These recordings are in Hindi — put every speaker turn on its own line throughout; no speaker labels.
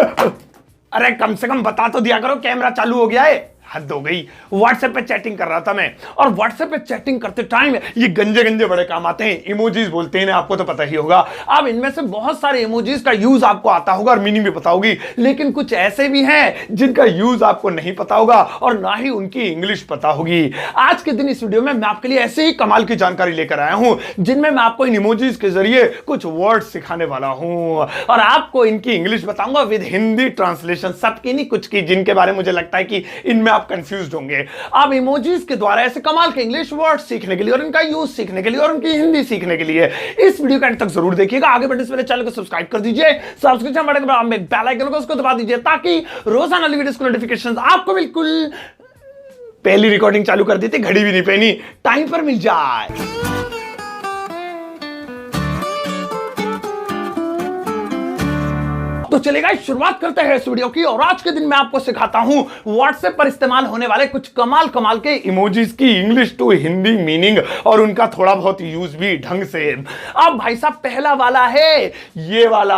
अरे कम से कम बता तो दिया करो कैमरा चालू हो गया है। हद हो गई। व्हाट्सएप पे चैटिंग कर रहा था मैं, और व्हाट्सएप पे चैटिंग करते टाइम ये गंजे गंजे बड़े काम आते हैं, इमोजीज बोलते हैं ना, आपको तो पता ही होगा। अब इनमें से बहुत सारे इमोजीज का यूज आपको आता होगा और मीनिंग भी पता होगी, लेकिन कुछ ऐसे भी हैं जिनका यूज आपको नहीं पता होगा और ना ही उनकी इंग्लिश पता होगी। आज के दिन इस वीडियो में मैं आपके लिए ऐसे ही कमाल की जानकारी लेकर आया हूं, जिनमें मैं आपको इन इमोजीज के जरिए कुछ वर्ड सिखाने वाला हूं और आपको इनकी इंग्लिश बताऊंगा विद हिंदी ट्रांसलेशन, सबकी नहीं कुछ की, जिनके बारे में मुझे लगता है कि इनमें कंफ्यूज्ड होंगे। आप इमोजीज के द्वारा ऐसे कमाल के इंग्लिश वर्ड सीखने के लिए और इनका यूज सीखने के लिए और उनकी हिंदी सीखने के लिए इस वीडियो का अंत तक जरूर देखिएगा। आगे बढ़ने से पहले चैनल को सब्सक्राइब कर दीजिए, सब्सक्रिप्शन बटन के बाद में बेल आइकन को उसको दबा दीजिए ताकि रोजाना वीडियोस के नोटिफिकेशंस आपको बिल्कुल पहली रिकॉर्डिंग चालू कर दी थी, घड़ी भी नहीं पहनी, टाइम पर मिल जाए। तो चलेगा, शुरुआत करते हैं इस वीडियो की। और आज के दिन मैं आपको सिखाता हूं व्हाट्सएप पर इस्तेमाल होने वाले कुछ कमाल कमाल के इमोजीज की इंग्लिश टू हिंदी मीनिंग और उनका थोड़ा बहुत यूज भी ढंग से। अब भाई साहब पहला वाला है ये वाला।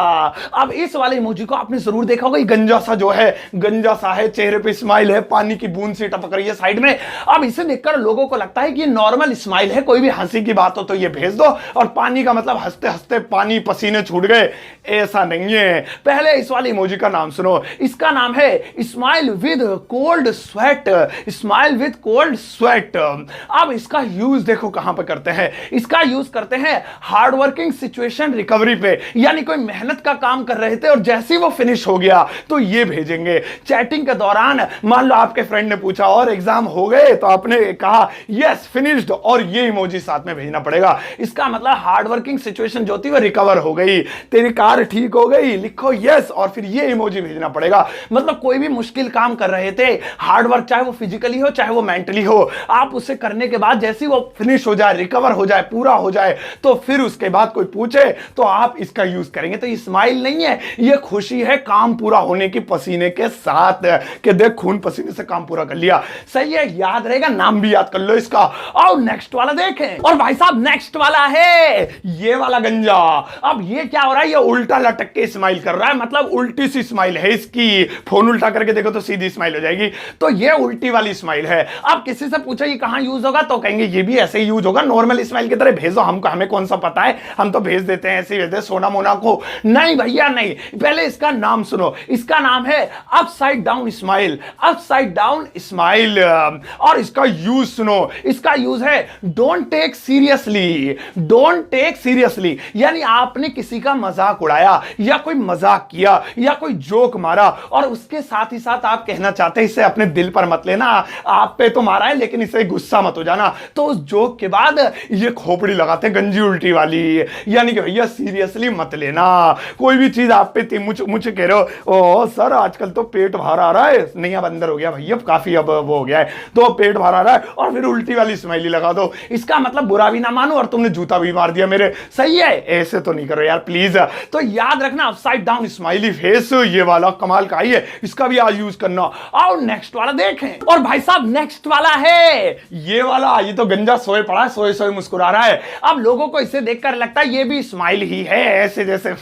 अब इस वाले इमोजी को आपने जरूर देखा होगा, गंजा सा जो है, गंजा सा है, चेहरे पे स्माइल है, पानी की बूंद सी टपक रही है साइड में। अब इसे देखकर लोगों को लगता है कि ये नॉर्मल स्माइल है, कोई भी हंसी की बात हो तो ये भेज दो, और पानी का मतलब हंसते हंसते पानी पसीने छूट गए, ऐसा नहीं है। पहले इस वाले इमोजी का नाम सुनो, इसका नाम है smile with cold sweat. Smile with cold sweat. अब इसका यूज देखो कहां पे करते हैं। इसका यूज करते हैं हार्ड वर्किंग सिचुएशन रिकवरी पे, यानी कोई मेहनत का काम कर रहे थे और जैसे ही वो फिनिश हो गया तो ये भेजेंगे। चैटिंग के दौरान मान लो आपके फ्रेंड ने पूछा और एग्जाम हो गए, तो आपने कहा यस फिनिश्ड, और ये इमोजी साथ में भेजना पड़ेगा। इसका मतलब हार्ड वर्किंग सिचुएशन जो थी वो रिकवर हो गई, तेरी कार ठीक हो गई, लिखो यस, और फिर ये इमोजी भेजना पड़ेगा। मतलब कोई भी मुश्किल काम कर रहे थे, हार्ड वर्क, चाहे वो फिजिकली हो चाहे वो मेंटली हो, आप उसे करने के बाद जैसे वो फिनिश हो जाए, रिकवर हो जाए, पूरा हो जाए, तो फिर उसके बाद कोई पूछे तो आप इसका यूज करेंगे। तो ये स्माइल नहीं है, ये खुशी है काम पूरा होने की पसीने के साथ, कि देख खून पसीने से काम पूरा कर लिया। सही है, याद रहेगा, नाम भी याद कर लो इसका। और नेक्स्ट वाला देखें, और भाई साहब नेक्स्ट वाला है ये वाला गंजा। अब ये क्या हो रहा है, ये उल्टा लटक के स्माइल कर रहा है, मतलब उल्टी सी स्माइल है इसकी। फोन उल्टा करके देखो तो सीधी स्माइल हो जाएगी, तो ये उल्टी वाली स्माइल है। अब किसी से पूछो ये कहां यूज होगा, तो कहेंगे ये भी ऐसे ही यूज होगा, नॉर्मल स्माइल की तरह भेजो, हमको हमें कौन सा पता है, हम तो भेज देते हैं ऐसे ही, भेजते सोना मोना को। नहीं भैया नहीं, पहले इसका नाम सुनो। इसका नाम है upside down smile. Upside down smile. और इसका यूज सुनो, इसका यूज है don't take seriously. Don't take seriously, यानी आपने किसी का मजाक उड़ाया या कोई मजाक किया या कोई जोक मारा, और उसके साथ ही साथ आप कहना चाहते हैं इसे अपने दिल पर मत लेना, आप पे तो मारा है लेकिन इसे गुस्सा मत हो जाना, तो उस जोक के बाद ये खोपड़ी लगाते हैं गंजी उल्टी वाली, यानी कि भैया सीरियसली मत लेना। कोई भी चीज आप पे मुझे कह रहे हो ओ सर आजकल तो पेट बाहर आ रहा है, नहीं अब अंदर हो गया भैया, काफी अब वो हो गया है, तो पेट बाहर आ रहा है, और फिर उल्टी वाली स्माइली लगा दो। इसका मतलब बुरा भी ना मानो और तुमने जूता भी मार दिया मेरे। सही है, ऐसे तो नहीं करो यार प्लीज। तो याद रखना अपसाइड डाउन स्माइली फेस, ये वाला कमाल का ही है, इसका भी आज यूज करना। और नेक्स्ट वाला देखें, और भाई साहब नेक्स्ट वाला है ये वाला। ये तो गंजा सोए पड़ा है, सोए सोए मुस्कुरा रहा है। अब लोगों को इसे देखकर लगता है ये भी स्माइल ही है, ऐसे जैसे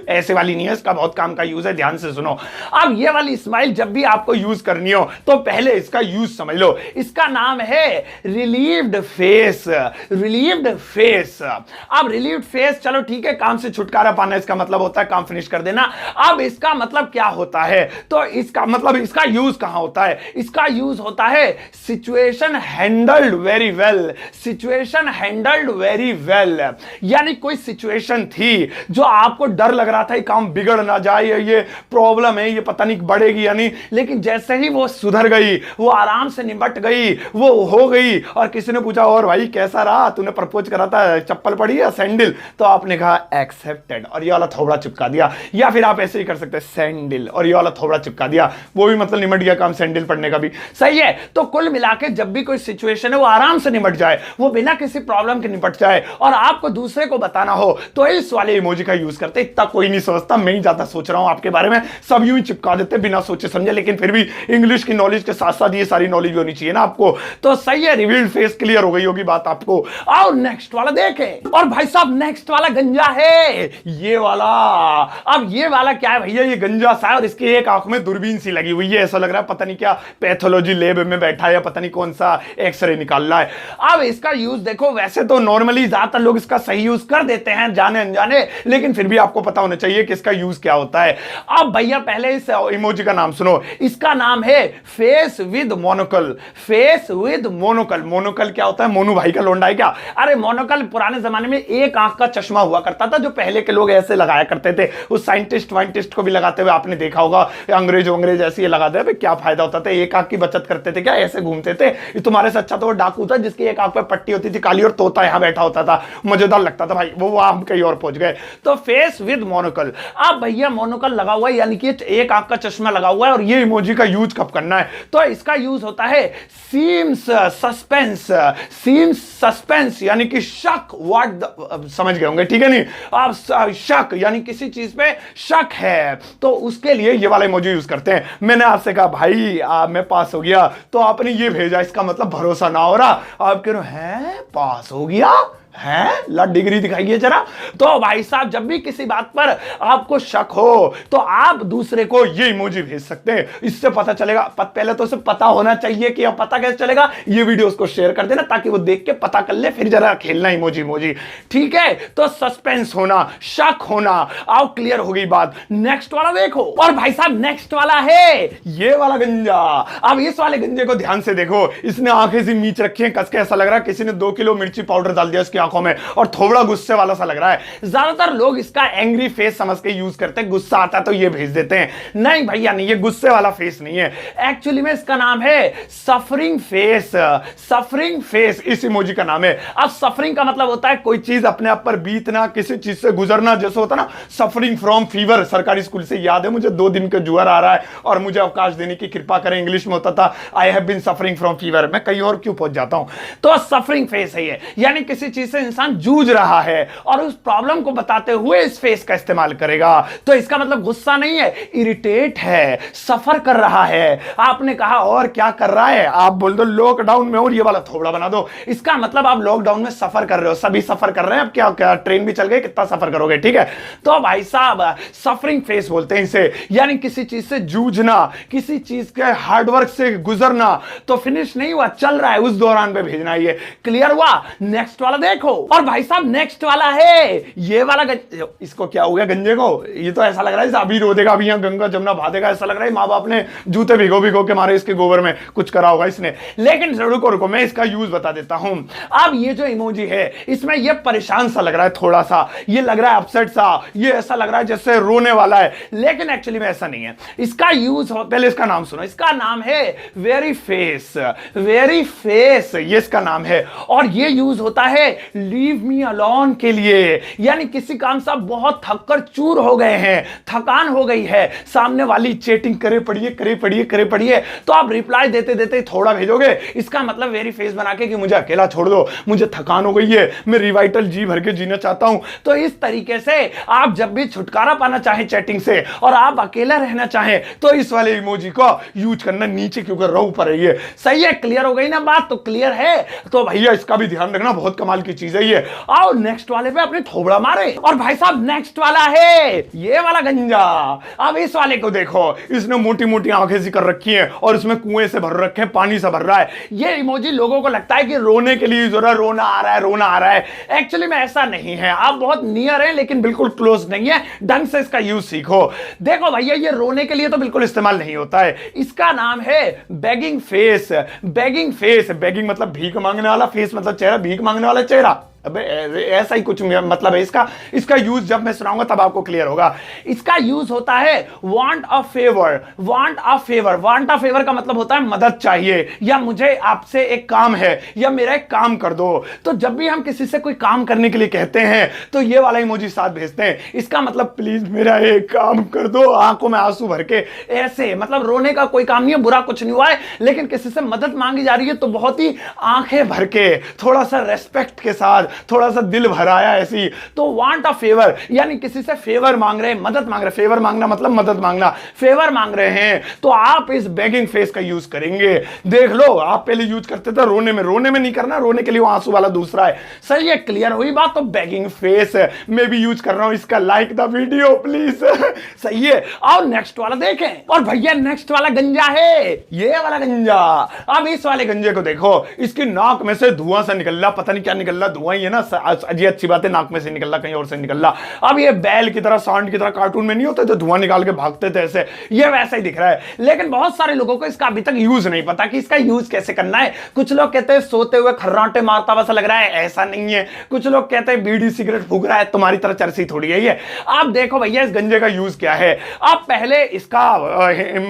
ऐसे वाली नहीं है, इसका बहुत काम का यूज है, ध्यान से सुनो। अब ये वाली स्माइल जब भी आपको यूज करनी हो तो पहले इसका यूज समझ लो। इसका नाम है रिलीव्ड फेस। Relieved face. अब रिलीव्ड फेस, चलो ठीक है, काम से छुटकारा पाना इसका मतलब होता है काम फिनिश कर देना। अब इसका मतलब क्या होता है, तो इसका मतलब इसका यूज कहां होता है, इसका यूज होता है situation handled very well. Situation handled very well, यानी कोई सिचुएशन थी जो आपको डर लग रहा था ये काम बिगड़ ना जाए, ये प्रॉब्लम है, ये पता नहीं बढ़ेगी या नहीं, लेकिन जैसे ही वो सुधर गई, वो आराम से निपट गई, वो हो गई, और किसी ने पूछा और भाई कैसा रहा, तूने प्रपोज करा था, चप्पल पड़ी या सैंडल, तो आपने कहा एक्सेप्टेड और ये वाला थोबड़ा चिपका दिया। या फिर आप ऐसे ही कर सकते हैं सैंडल और ये वाला थोबड़ा चिपका दिया, वो भी मतलब निमट गया काम सैंडल पड़ने का भी। सही है, तो कुल मिलाकर जब भी कोई सिचुएशन है वो आराम से निपट जाए, वो बिना किसी प्रॉब्लम के निपट जाए, और आपको दूसरे को बताना हो तो इस वाले इमोजी का यूज करते हैं। इतना कोई नहीं सोचता, मैं ही ज्यादा सोच रहा हूं आपके बारे में। सब यूं ही चिपका देते बिना सोचे समझे, लेकिन फिर भी इंग्लिश की नॉलेज के साथ साथ ये सारी नॉलेज भी होनी चाहिए ना आपको। तो सही है, रिवील्ड फेस क्लियर हो गई होगी बात आपको। और नेक्स्ट वाला देखें, और भाई साहब नेक्स्ट वाला गंजा है ये वाला। अब ये वाला क्या है भैया, ये गंजा सा है और इसकी एक आंख में दूरबीन सी लगी हुई है, ऐसा लग रहा है पता नहीं क्या पैथोलॉजी लैब में बैठा है या पता नहीं कौन सा एक्सरे निकाल रहा है। अब इसका यूज देखो, वैसे तो नॉर्मली ज्यादातर लोग इसका सही यूज कर देते हैं जाने अनजाने, लेकिन फिर भी आपको पता होना चाहिए कि इसका यूज क्या होता है। अब भैया पहले इस इमोजी का नाम सुनो, इसका नाम है face with monocle. Face with monocle. Monocle क्या होता है, मोनू भाई का लोंडा है क्या? अरे मोनोकल पुराने जमाने में एक आंख का चश्मा हुआ करता था जो पहले के लोग ऐसे लगाया करते थे। उस साइंटिस्ट वाइंटिस्ट को भी लगाते हुए आपने देखा होगा, अंग्रेज ऐसे ही लगाते हैं, क्या फायदा होता था, एक आंख की बचत करते थे क्या, ऐसे घूमते थे। तुम्हारे से अच्छा तो वो डाकू था जिसकी एक आंख पे पट्टी होती थी काली और तोता यहां बैठा होता था, मजेदार लगता था भाई वो। हम कहीं और पहुंच गए। तो फेस विद मोनोकल। अब भैया मोनोकल लगा हुआ है यानी कि एक आंख का चश्मा लगा हुआ है, और ये इमोजी का यूज कब करना है, तो इसका यूज होता है सीम्स सस्पेंस। सीम्स सस्पेंस यानी कि शक, व्हाट समझ गए होंगे, ठीक है नहीं? अब शक यानी किसी चीज पे शक है, तो उसके लिए ये वाला इमोजी यूज करते हैं। मैंने आपसे कहा भाई मैं पास हो गया, तो आपने ये भेजा, इसका मतलब भरोसा ना हो रहा। आप कह रहे हो हैं पास हो गया है, ला डिग्री दिखाइए जरा। तो भाई साहब जब भी किसी बात पर आपको शक हो तो आप दूसरे को ये इमोजी भेज सकते हैं, इससे पता चलेगा। पहले तो उसे पता होना चाहिए कि अब पता कैसे चलेगा, ये वीडियो उसको शेयर कर देना ताकि वो देख के पता कर ले, फिर जरा खेलना इमोजी इमोजी, ठीक है? तो सस्पेंस होना, शक होना। आओ क्लियर हो गई बात। नेक्स्ट वाला देखो, और भाई साहब नेक्स्ट वाला है ये वाला गंजा। अब इस वाले गंजे को ध्यान से देखो, इसने आंखें सी मीच रखी है कस के, ऐसा लग रहा है किसी ने 2 किलो मिर्ची पाउडर डाल दिया इसकी आंखों में, और थोड़ा गुस्से वाला सा लग रहा है। ज्यादातर लोग इसका एंग्री फेस समझ के यूज करते हैं, गुस्सा आता है तो ये भेज देते हैं। नहीं भैया नहीं, ये गुस्से वाला फेस नहीं है, एक्चुअली में इसका नाम है सफरिंग फेस। सफरिंग फेस इस इमोजी का नाम है। अब सफरिंग का मतलब होता है कोई चीज अपने आप पर बीतना, किसी चीज से गुजरना, जैसे होता ना सफरिंग फ्रॉम फीवर। सरकारी स्कूल से याद है मुझे, 2 दिन का ज्वर आ रहा है और मुझे अवकाश देने की कृपा करें, इंग्लिश में होता था I have been suffering from fever. मैं कहीं और क्यों पहुंच जाता हूं। तो सफरिंग फेस है ये, यानी किसी चीज से इंसान जूझ रहा है और उस प्रॉब्लम को बताते हुए इस फेस का इस्तेमाल करेगा। तो इसका मतलब गुस्सा नहीं है, इरिटेट है, सफर कर रहा है। आपने कहा और क्या कर रहा है, आप बोल दो लॉकडाउन में, और ये वाला थोड़ा बना दो। इसका मतलब आप लॉकडाउन में सफर कर रहे हो, सभी सफर कर रहे हैं। अब क्या क्या ट्रेन भी चल गई, कितना सफर करोगे, ठीक है? तो भाई साहब सफरिंग फेस बोलते हैं इसे, यानी किसी चीज से जूझना, किसी चीज के हार्डवर्क से गुजरना। तो फिनिश नहीं हुआ, चल रहा है, उस दौरान पे भेजना। ये क्लियर हुआ? नेक्स्ट वाला देखो, और भाई साहब नेक्स्ट वाला है ये वाला इसको क्या हो गया गंजे को, ये तो ऐसा लग रहा है अभी रो देगा, अभी यहाँ गंगा जमुना बहा देगा, ऐसा लग रहा है माँ बाप ने जूते भिगो भिगो के मारे इसके गोबर में, कुछ करा होगा इसने। लेकिन रुको रुको, मैं इसका यूज बता देता हूं। अब ये जो इमोजी है इसमें ये परेशान सा लग रहा है, थोड़ा सा ये लग रहा है अपसेट सा, ये ऐसा लग रहा है जैसे रोने वाला है, लेकिन एक्चुअली में ऐसा नहीं है। इसका यूज पहले इसका नाम सुनो, इसका नाम है वेरी फेस। वेरी फेस ये इसका नाम है, और ये यूज होता है लीव मी अलोन के लिए, यानी किसी काम से आप बहुत थक कर चूर हो गए हैं, थकान हो गई है, सामने वाली चैटिंग करे पड़िए करे पड़िए करे पड़िए, तो आप रिप्लाई देते देते थोड़ा भेजोगे, इसका मतलब वेरी फेस बना के कि मुझे अकेला छोड़ दो, मुझे थकान हो गई है, मैं रिवाइटल जी भर के जीना चाहता हूं। तो इस तरीके से आप जब भी छुटकारा पाना चाहें चैटिंग से और आप अकेला रहना चाहें तो इस वाले इमोजी को यूज करना। नीचे क्यों कर रहा हूं, ऊपर है ये, सही है? क्लियर हो गई ना बात? तो क्लियर है तो भैया इसका भी ध्यान रखना, बहुत कमाल की चीज है ये। आओ नेक्स्ट वाले पे अपने थोबड़ा मारे, और भाई साहब नेक्स्ट वाला है ये वाला गंजा। अब इस वाले को देखो, इसने मोटी मोटी आंखें सी कर रखी हैं और इसमें कुएं से भर रखे हैं, पानी से भर रहा है। ये इमोजी लोगों को लगता है कि रोने के लिए जरा रोना आ रहा है, रोना आ रहा है। एक्चुअली में ऐसा नहीं है, आप बहुत नियर हैं लेकिन बिल्कुल क्लोज नहीं है। ढंग से इसका यूज सीखो। देखो भैया ये रोने के लिए तो बिल्कुल इस्तेमाल नहीं होता है, इसका नाम है begging face. Begging face, begging मतलब भीख मांगने वाला, फेस मतलब चेहरा, भीख मांगने वाला चेहरा, अबे ऐसा ही कुछ मतलब है इसका। इसका यूज जब मैं सुनाऊंगा तब आपको क्लियर होगा। इसका यूज होता है want a favour. Want a favour, want a favour का मतलब होता है मदद चाहिए, या मुझे आपसे एक काम है, या मेरा एक काम कर दो। तो जब भी हम किसी से कोई काम करने के लिए कहते हैं तो ये वाला इमोजी साथ भेजते हैं। इसका मतलब प्लीज मेरा एक काम कर दो, आंखों में आंसू भर के, ऐसे मतलब रोने का कोई काम नहीं है, बुरा कुछ नहीं हुआ है, लेकिन किसी से मदद मांगी जा रही है तो बहुत ही आंखें भर के, थोड़ा सा रेस्पेक्ट के साथ थोड़ा सा दिल भराया ऐसी। तो वांट अ फेवर, यानी किसी से फेवर मांग रहे हैं, मदद मांग रहे हैं। फेवर मांगना मतलब मदद मांगना, फेवर मांग रहे हैं, तो आप इस बेगिंग फेस का यूज करेंगे। देख लो, आप पहले यूज करते थे रोने में नहीं करना, रोने के लिए वो आंसू वाला दूसरा है। सही है, क्लियर हुई बात। तो बेगिंग फेस मैं भी यूज कर रहा हूं इसका, लाइक द वीडियो प्लीज। सही है। और नेक्स्ट वाला देखें, और भैया नेक्स्ट वाला गंजा है, ये वाला गंजा। अब इस वाले गंजे को देखो, इसकी नाक में से धुआं सा निकल रहा, पता नहीं क्या निकल रहा, धुआं ही है ना, अजीब अच्छी बात है, नाक में से निकल रहा, कहीं और से निकल रहा। अब ये बैल की तरह, सांड की तरह कार्टून में नहीं होते तो धुआं निकाल के भागते थे ऐसे, ये वैसा ही दिख रहा है। लेकिन बहुत सारे लोगों को इसका अभी तक यूज नहीं पता कि इसका यूज कैसे करना है। कुछ लोग कहते हैं सोते हुए खर्राटे मारता वैसा लग रहा है, ऐसा नहीं है। कुछ लोग कहते हैं बीड़ी सिगरेट फूक रहा है, तुम्हारी तरह चरसी थोड़ी है ये। आप देखो भैया इस गंजे का यूज क्या है। आप पहले इसका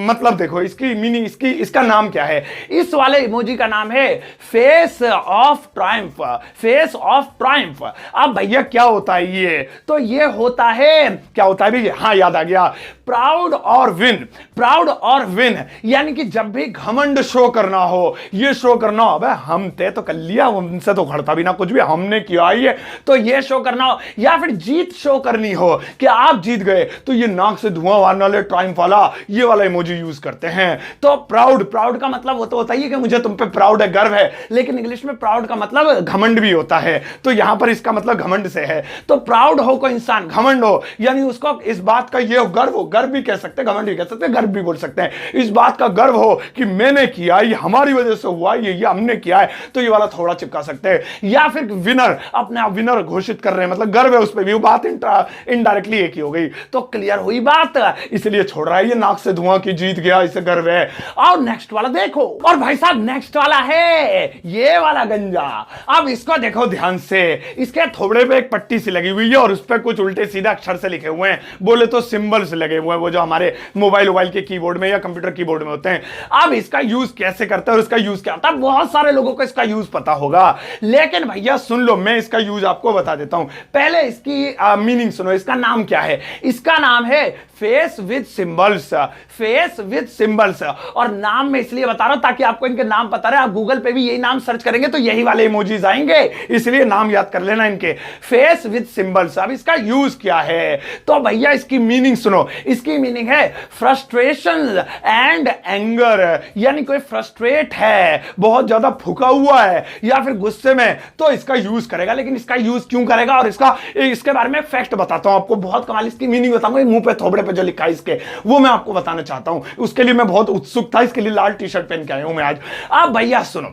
मतलब देखो, इसकी मीनिंग, इसका नाम क्या है। इस वाले इमोजी का नाम है face of Triumph, face of Triumph. अब भैया क्या होता है ये, तो ये होता है, क्या होता है भैया, हाँ याद आ गया, प्राउड और विन। प्राउड और विन यानी कि जब भी घमंड शो करना हो, ये शो करना हो, अबे हम थे तो कर लिया, उनसे तो खड़ता भी ना कुछ भी, हमने किया ये, तो ये शो करना हो, या फिर जीत शो करनी हो कि आप जीत गए, तो ये नाक से धुआं मारने वाले ट्रायम्फ वाला ये वाला इमोजी यूज करते हैं। तो प्राउड का मतलब वो तो होता ही कि मुझे तुम पे प्राउड है, गर्व है, लेकिन इंग्लिश में प्राउड का मतलब घमंड भी होता है, तो यहां पर इसका मतलब घमंड से है। तो प्राउड हो कोई इंसान, घमंड हो, यानी उसको इस बात का ये गर्व हो, गर्व भी कह सकते हैं, घमंड भी कह सकते हैं, गर्व भी बोल सकते हैं, इस बात का गर्व हो कि मैंने किया, ये हमारी वजह से हुआ, ये हमने किया है, तो ये वाला थोड़ा चिपका सकते हैं। या फिर विनर, अपने आप विनर घोषित कर रहे हैं, मतलब गर्व है उस पर भी, वो बात इनडायरेक्टली एक ही हो गई। तो क्लियर हुई बात, इसलिए छोड़ रहा है ये नाक से धुआं की, जीत गया, इसे गर्व है। और नेक्स्ट वाला देखो, और भाई साहब नेक्स्ट वाला है ये वाला गंजा। अब इसको देखो ध्यान से, इसके थोबड़े पे एक पट्टी सी लगी हुई है और उस पर कुछ उल्टे सीधा अक्षर से लिखे हुए हैं, बोले तो सिंबल्स लगे हुए हैं, वो जो हमारे मोबाइल के कीबोर्ड में या कंप्यूटर कीबोर्ड में होते हैं। अब इसका यूज कैसे करते हैं और इसका यूज क्या होता है, बहुत सारे लोगों को इसका यूज पता होगा, लेकिन भैया सुन लो, मैं इसका यूज आपको बता देता हूं। पहले इसकी मीनिंग सुनो, इसका नाम क्या है। इसका नाम है face with symbols, face with symbols. और नाम में इसलिए बता रहा हूं ताकि आपको इनके नाम पता रहे, आप गूगल पे भी यही नाम सर्च करेंगे तो यही वाले इमोजीज आएंगे, इसलिए नाम याद कर लेना इनके, फेस विद सिंबल्स। अब इसका यूज क्या है, तो भैया इसकी मीनिंग सुनो। इसकी मीनिंग है फ्रस्ट्रेशन एंड एंगर, यानी कोई फ्रस्ट्रेट है, बहुत ज्यादा फूका हुआ है या फिर गुस्से में, तो इसका यूज करेगा। लेकिन इसका यूज क्यों करेगा और इसके बारे में फैक्ट बताता हूं आपको, बहुत कमाल इसकी मीनिंग बताऊंगा, मुंह पे थोबड़े पे जो लिखा है इसके, वो मैं आपको बताना चाहता हूं। उसके लिए मैं बहुत उत्सुक था, इसके लिए लाल टी शर्ट पहन के आया हूं मैं आज। अब भैया सुनो,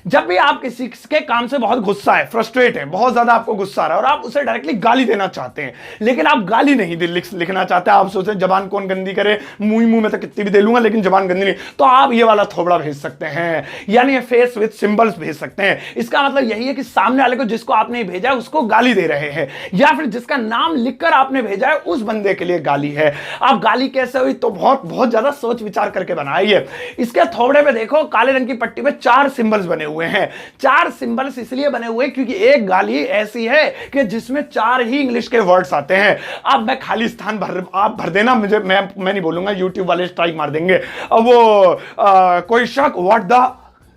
जब भी आप किसी के काम से बहुत गुस्सा है, फ्रस्ट्रेट है, बहुत ज्यादा आपको गुस्सा आ रहा है और आप उसे डायरेक्टली गाली देना चाहते हैं, लेकिन आप गाली नहीं लिखना चाहते, आप सोचते जबान कौन गंदी करे, मुंह में तो कितनी भी दे लूंगा लेकिन जबान गंदी नहीं, तो आप ये वाला थोबड़ा भेज सकते हैं, यानी फेस विद सिंबल्स भेज सकते हैं। इसका मतलब यही है कि सामने वाले को, जिसको आपने भेजा है उसको गाली दे रहे हैं, या फिर जिसका नाम लिखकर आपने भेजा है उस बंदे के लिए गाली है। अब गाली कैसे हुई, तो बहुत ज्यादा सोच विचार करके बनाई है। इसके थोबड़े पे देखो, काले रंग की पट्टी पे 4 सिंबल्स बने हुए हैं। 4 सिंबल्स इसलिए बने हुए क्योंकि एक गाली ऐसी है कि जिसमें 4 ही इंग्लिश के वर्ड्स आते हैं। अब मैं खाली स्थान आप भर देना, मैं नहीं बोलूंगा, यूट्यूब वाले स्ट्राइक मार देंगे। अब वो कोई शक, व्हाट द,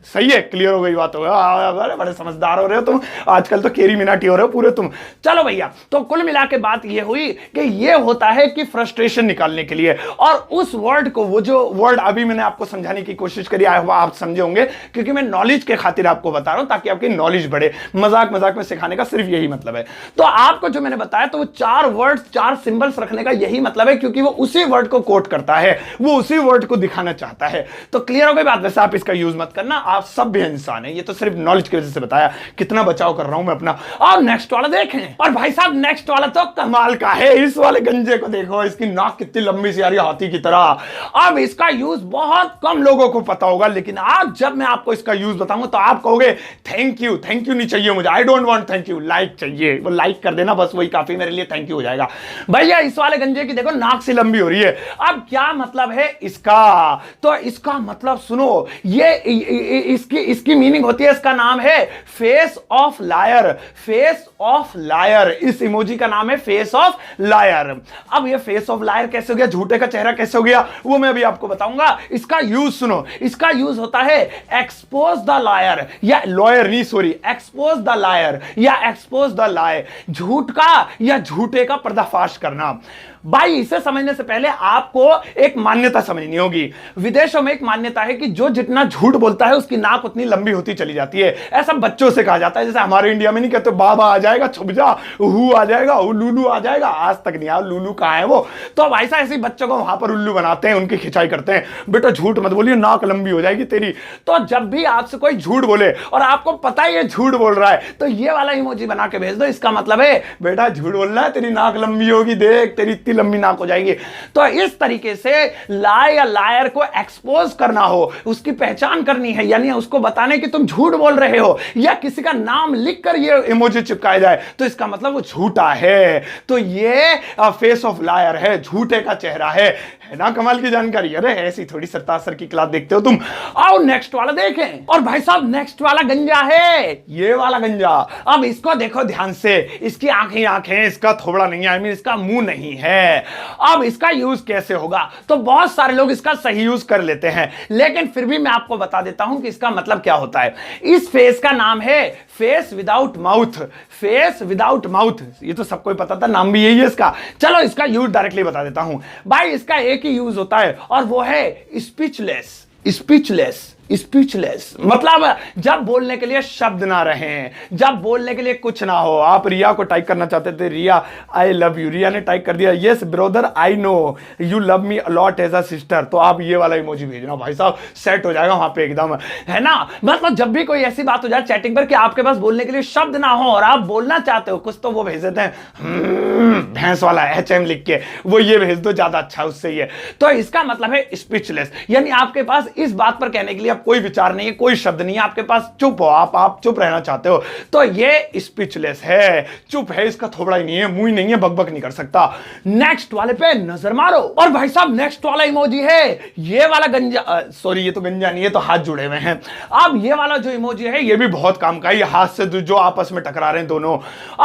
सही है, क्लियर हो गई बात, हो गया, बड़े समझदार हो रहे हो तुम, आजकल तो केरी मिनाटी हो रहे हो पूरे तुम। चलो भैया, तो कुल मिला के बात ये हुई कि ये होता है कि फ्रस्ट्रेशन निकालने के लिए, और उस वर्ड को, वो जो वर्ड अभी मैंने आपको समझाने की कोशिश करी, आप समझे होंगे, क्योंकि मैं नॉलेज के खातिर आपको बता रहा हूं ताकि आपकी नॉलेज बढ़े। मजाक में सिखाने का सिर्फ यही मतलब है। तो आपको जो मैंने बताया, तो वो 4 वर्ड 4 सिंबल्स रखने का यही मतलब है, क्योंकि वो उसी वर्ड को कोट करता है, वो उसी वर्ड को दिखाना चाहता है। तो क्लियर हो गई बात। वैसे आप इसका यूज मत करना, आप सब भी इंसान है, ये तो सिर्फ नॉलेज की वजह से बताया, कितना बचाव कर रहा हूं मैं अपना। और नेक्स्ट वाला देखें, और भाई साहब नेक्स्ट वाला तो कमाल का है। इस वाले गंजे को देखो, इसकी नाक कितनी लंबी सी आ रही है, हाथी की तरह। अब इसका यूज बहुत कम लोगों को पता होगा, लेकिन आज जब मैं आपको इसका यूज बताऊंगा तो आप कहोगे थैंक यू नहीं चाहिए मुझे, I don't want thank you, like चाहिए। वो लाइक कर देना बस, वही काफी मेरे लिए थैंक यू हो जाएगा। भैया इस वाले गंजे की देखो नाक से लंबी हो रही है। अब क्या मतलब है इसका, तो इसका मतलब सुनो, ये इसकी इसकी मीनिंग होती है, इसका नाम है face of liar. Face of liar, इस इमोजी का नाम है फेस ऑफ लायर। अब ये फेस ऑफ लायर कैसे हो गया, झूठे का चेहरा कैसे हो गया, वो मैं अभी आपको बताऊंगा। इसका यूज सुनो, इसका यूज होता है एक्सपोज द लायर, या लॉयर नहीं सॉरी, एक्सपोज द लायर या एक्सपोज द लाई, झूठ का या झूठे का पर्दाफाश करना। भाई इसे समझने से पहले आपको एक मान्यता समझनी होगी। विदेशों में एक मान्यता है कि जो जितना झूठ बोलता है उसकी नाक उतनी लंबी होती चली जाती है। ऐसा बच्चों से कहा जाता है, जैसे हमारे इंडिया में नहीं कहते बाबा आ जाएगा छुप जा, हु आ जाएगा, लूलू आ जाएगा, आज तक नहीं आया लूलू कहां है वो। तो अब ऐसा ऐसे बच्चों को वहां पर उल्लू बनाते हैं, उनकी खिंचाई करते हैं, बेटा झूठ मत बोलिए नाक लंबी हो जाएगी तेरी। तो जब भी आपसे कोई झूठ बोले और आपको पता है ये झूठ बोल रहा है, तो ये वाला इमोजी बना के भेज दो। इसका मतलब है बेटा झूठ बोलना है, तेरी नाक लंबी होगी, देख तेरी इतनी लंबी नाक हो जाएगी। तो इस तरीके से लाई या लायर को एक्सपोज करना हो, उसकी पहचान करनी है, यानी उसको बताने कि तुम झूठ बोल रहे हो, या किसी का नाम लिखकर ये इमोजी चिपकाया जाए तो इसका मतलब वो झूठा है। तो ये फेस ऑफ लायर है, झूठे का चेहरा है ना। कमाल की जानकारी। अरे ऐसी थोड़ी सरतासर की क्लास देखते हो तुम। आओ नेक्स्ट वाला देखें। और भाई साहब नेक्स्ट वाला गंजा है, ये वाला गंजा। अब इसको देखो ध्यान से, इसकी आंखें आंखें, इसका थोबड़ा नहीं है, आई मीन इसका मुंह नहीं है। अब इसका यूज कैसे होगा, तो बहुत सारे लोग इसका सही यूज कर लेते हैं, लेकिन फिर भी मैं आपको बता देता हूं कि इसका मतलब क्या होता है। इस फेस का नाम है face without mouth. Face without mouth, ये तो सबको पता था, नाम भी यही है इसका। चलो इसका यूज डायरेक्टली बता देता हूं। भाई इसका एक ही यूज होता है और वो है स्पीचलेस। स्पीचलेस, स्पीचलेस मतलब जब बोलने के लिए शब्द ना रहे, जब बोलने के लिए कुछ ना हो। आप रिया को टाइप करना चाहते थे, रिया आई लव यू, रिया ने टाइप कर दिया yes brother I know you love me a lot as a sister, तो आप ये वाला इमोजी भेजना भाई साहब, सेट हो जाएगा वहां पे एकदम, है ना। मतलब जब भी कोई ऐसी बात हो जाए चैटिंग पर कि आपके पास बोलने के लिए शब्द ना हो और आप बोलना चाहते हो कुछ, तो वो भेज देते हैं भैंस वाला HM लिख के, वो ये भेज दो, ज्यादा अच्छा उससे ये। तो इसका मतलब है स्पीचलेस, यानी आपके पास इस बात पर कहने के लिए कोई विचार नहीं है, कोई शब्द नहीं है, आपके पास चुप हो, आप चुप रहना चाहते हो, तो ये स्पीचलेस है, चुप है, इसका थोबड़ा ही नहीं है, मुंह नहीं है, बकबक नहीं कर सकता। नेक्स्ट वाले पे नजर मारो। और भाई साहब नेक्स्ट वाला इमोजी है ये वाला गंजा, सॉरी ये तो गंजा नहीं है, तो हाथ जुड़े हुए हैं। अब ये वाला जो इमोजी है ये भी बहुत काम का है, ये हाथ से जो आपस में टकरा रहे हैं दोनों।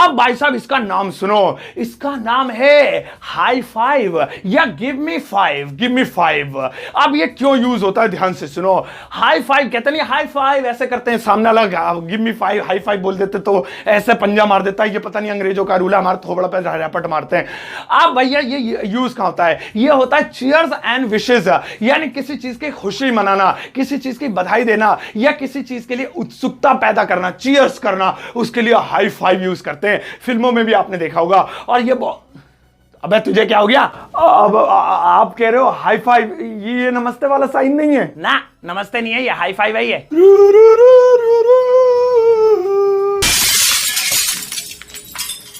अब भाई साहब इसका नाम सुनो, इसका नाम है हाई फाइव या give me five, give me five. अब ये क्यों यूज होता है ध्यान से सुनो। हाई फाइव कहते नहीं, हाई फाइव ऐसे करते हैं, सामने लगा give me five, high five बोल देते तो ऐसे पंजा मार देता है, ये पता नहीं अंग्रेजों का रूल है, हमारे थोबड़ा पे रैपट मारते हैं। अब भैया ये यूज कहां होता है, ये होता है चीयर्स एंड विशेस, यानी किसी चीज की खुशी मनाना, किसी चीज की बधाई देना, या किसी चीज के लिए उत्सुकता पैदा करना, चीयर्स करना, उसके लिए हाई फाइव यूज करते हैं। फिल्मों में भी आपने देखा होगा। और ये अबे तुझे क्या हो गया, अब आप कह रहे हो हाई फाइव, ये नमस्ते वाला साइन नहीं है ना, नमस्ते नहीं है, ये हाई फाइव है ये।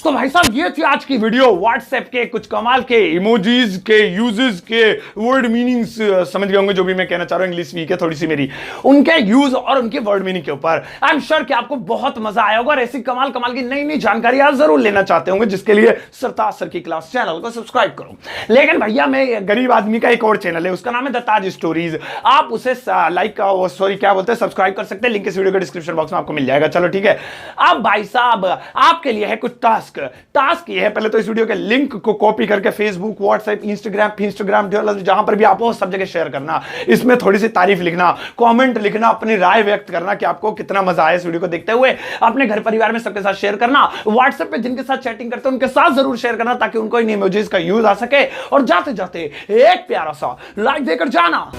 तो भाई साहब ये थी आज की वीडियो, व्हाट्सएप के कुछ कमाल के इमोजीज के यूजेस के वर्ड मीनिंग्स, समझ गए होंगे जो भी मैं कहना चाह रहा हूं, इंग्लिश वीक है थोड़ी सी मेरी, उनके यूज और उनके वर्ड मीनिंग के ऊपर। आई एम श्योर कि आपको बहुत मजा आया होगा और ऐसी कमाल कमाल की नई नई जानकारी आप जरूर लेना चाहते होंगे, जिसके लिए सरताज सर की क्लास चैनल को सब्सक्राइब करो। लेकिन भैया मैं गरीब आदमी का एक और चैनल है, उसका नाम है द ताज स्टोरीज, आप उसे लाइक सॉरी क्या बोलते हैं सब्सक्राइब कर सकते हैं, लिंक इस वीडियो के डिस्क्रिप्शन बॉक्स में आपको मिल जाएगा। चलो ठीक है। अब भाई साहब आपके लिए है कुछ टास्क ये है, पहले तो इस वीडियो के लिंक को कॉपी करके फेसबुक, व्हाट्सएप, इंस्टाग्राम जहां पर भी आप हो सब जगह शेयर करना, इसमें थोड़ी सी तारीफ लिखना, कमेंट लिखना, अपनी राय व्यक्त करना कि आपको कितना मजा आया इस वीडियो को देखते हुए, अपने घर परिवार में सबके साथ शेयर करना, व्हाट्सएप पे जिनके साथ चैटिंग करते हैं उनके साथ जरूर शेयर करना ताकि उनको इन इमोजीज का यूज आ सके। और जाते जाते एक प्यारा सा लाइक देकर जाना।